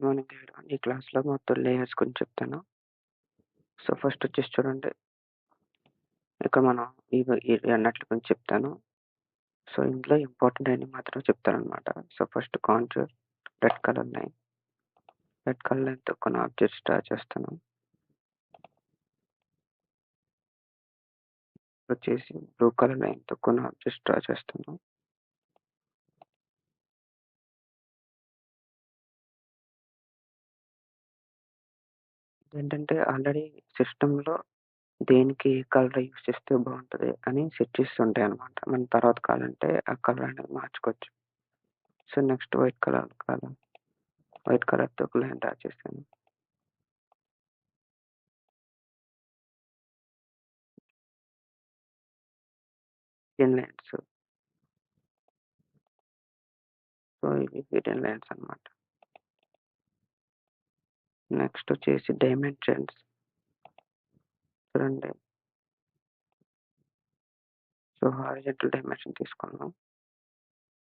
Morning everyone. ఈ క్లాస్‌లో మొత్తం లేయర్స్ గురించి చెప్తాను. సో, ఫస్ట్ వచ్చేసి చూడండి. ఇక్కడ మనం ఈ అన్నిట్లి గురించి చెప్తాను. సో, ఇందులో ఇంపార్టెంట్ అయినవి మాత్రం చెప్తాననమాట. So, first contour red colour line. Red colour లైన్‌తో కొన్ని ఆబ్జెక్ట్స్ డ్రా చేస్తాను. వచ్చేసి బ్లూ కలర్ లైన్‌తో కొన్ని ఆబ్జెక్ట్స్ డ్రా చేస్తాను. ఏంటంటే ఆల్రెడీ సిస్టమ్‌లో దేనికి ఏ కలర్ యూజ్ చేస్తే బావుంటది అని సెట్ చేసి ఉంటాయన్నమాట. మనం తర్వాత కావాలంటే ఆ కలర్ అనేది మార్చుకోవచ్చు. సో, నెక్స్ట్ వైట్ కలర్‌తో ఒక లైన్ డ్రా చేశాను. Hidden lines. సో, ఇవి హిడెన్ లైన్స్ అన్నమాట. నెక్స్ట్ వచ్చేసి డైమెన్షన్స్. చూడండి. సో, హారిజాంటల్ డైమెన్షన్ తీసుకున్నాం.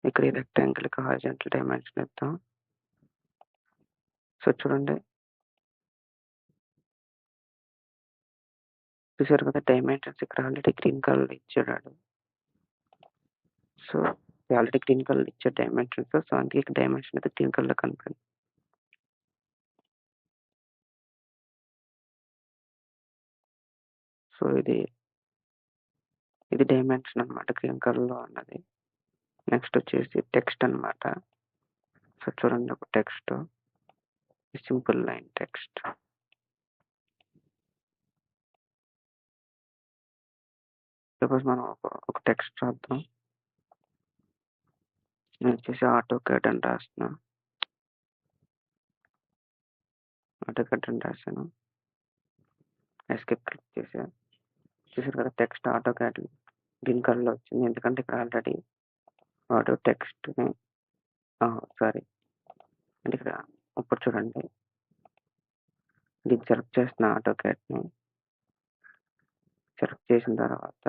ఇక్కడ ఈ రెక్టాంగిల్‌కి హారిజాంటల్ డైమెన్షన్ ఇద్దాం. సో, చూడండి. చూసారు కదా! డైమెన్షన్స్ ఇక్కడ ఆల్రెడీ గ్రీన్ కలర్‌లో ఇచ్చాడాడు. సో, ఆల్రెడీ గ్రీన్ కలర్‌లో ఇచ్చాడు డైమెన్షన్స్. సో, అందుకే ఇక్కడ డైమెన్షన్ అయితే గ్రీన్ కలర్‌లో కనపడింది. సో, ఇది డైమెన్షన్ అన్నమాట గ్రీన్ కలర్‌లో ఉన్నది. నెక్స్ట్ వచ్చేసి టెక్స్ట్ అన్నమాట. సో, చూడండి ఒక text. Simple line text. Suppose మనం ఒక టెక్స్ట్ రాద్దాం. నేను వచ్చేసి ఆటోకాడ్ అని రాస్తున్నా. ఆటోకాడ్ అని రాశాను. ఎస్కేప్ క్లిక్ చేశా. చూసారు కదా! టెక్స్ట్ ఆటోకాడ్ గ్రీన్ కలర్‌లో వచ్చింది. ఎందుకంటే ఇక్కడ ఆల్రెడీ వాడు టెక్స్ట్‌ని సారీ. అంటే ఇక్కడ ఇప్పుడు చూడండి. దీన్ని సెలెక్ట్ చేస్తున్న ఆటోకాడ్‌ని. సెలెక్ట్ చేసిన తర్వాత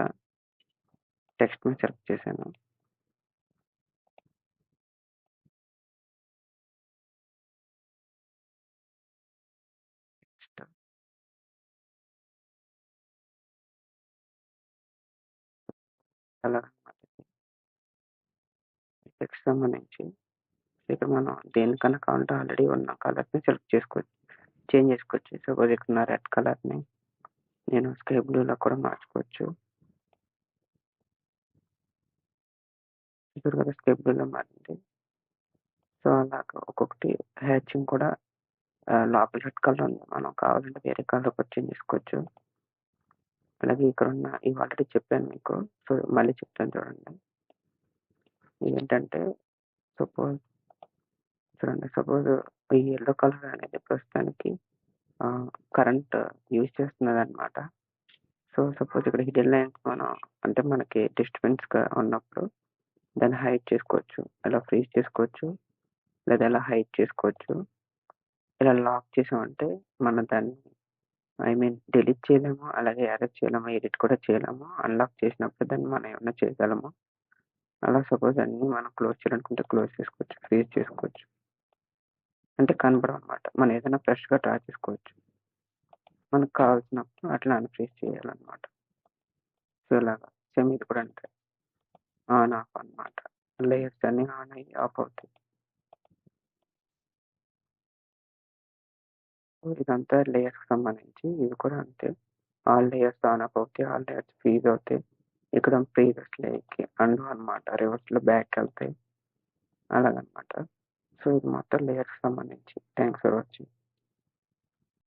టెక్స్ట్ మీద సెలెక్ట్ చేశాను. నెక్స్ట్ కలర్ అన్నమాట. టెక్స్ట్ సంబంధించి ఇక్కడ మనం దేనికన్నా కావాలంటే ఆల్రెడీ ఉన్న కలర్‌ని సెలెక్ట్ చేసుకోవచ్చు. చేంజ్ చేసుకోవచ్చు. సపోజ్ ఇక్కడ ఉన్న రెడ్ కలర్‌ని నేను స్కై బ్లూ‌లా కూడా మార్చుకోవచ్చు. చూసారు కదా! స్కై బ్లూ‌లో మారింది. సో, అలాగా ఒక్కొక్కటి హ్యాచింగ్ కూడా లోపల రెడ్ కలర్ ఉంది. మనం కావాలంటే వేరే కలర్ కూడా చేంజ్ చేసుకోవచ్చు. అలాగే ఇక్కడున్న ఇవి ఆల్రెడీ చెప్పాను మీకు. సో, మళ్ళీ చెప్తాను చూడండి. ఇదేంటంటే సపోజ్ సపోజ్ ఈ యెల్లో కలర్ అనేది ప్రస్తుతానికి కరెంట్ యూజ్ చేస్తున్నదన్నమాట. సో, సపోజ్ ఇక్కడ హిడెన్ లైన్స్ మనం అంటే మనకి డిస్టర్బెన్స్‌గా ఉన్నప్పుడు దాన్ని హైడ్ చేసుకోవచ్చు. ఇలా ఫ్రీజ్ చేసుకోవచ్చు. లేదా ఇలా హైడ్ చేసుకోవచ్చు. ఇలా లాక్ చేసామంటే మనం దాన్ని డిలీట్ చేయలేము. అలాగే ఎరేజ్ చేయలేము. ఎడిట్ కూడా చేయలేము. అన్‌లాక్ చేసినప్పుడు దాన్ని మనం ఏమన్నా చేయగలము. అలా సపోజ్ అన్నీ మనం క్లోజ్ చేయాలనుకుంటే క్లోజ్ చేసుకోవచ్చు. ఫ్రీజ్ చేసుకోవచ్చు. అంటే కనపడవనమాట. మనం ఏదైనా ఫ్రెష్‌గా డ్రా చేసుకోవచ్చు. మనకు కావాల్సినప్పుడు అట్లా అన్‌ఫ్రీజ్ చేయాలన్నమాట. సో, ఇలాగా సేమ్ ఇది కూడా అంతే. ఆన్, ఆఫ్ అన్నమాట. లేయర్స్ అన్నీ ఆన్ అయ్యి, ఆఫ్ అవుతాయి. సో, ఇదంతా లేయర్స్‌కి సంబంధించి. ఇది కూడా అంతే. ఆల్ లేయర్స్ ఆన్, ఆఫ్ అవుతాయి. ఆల్ లేయర్స్ ఫ్రీజ్ అవుతాయి. ఇక్కడ ప్రీవియస్‌లోకి అన్‌డూ అన్నమాట. రివర్స్‌లో బ్యాక్‌కెళ్తాయి. అలాగనమాట. సో, ఇది మొత్తం లేయర్స్‌కి సంబంధించి. Thanks for watching.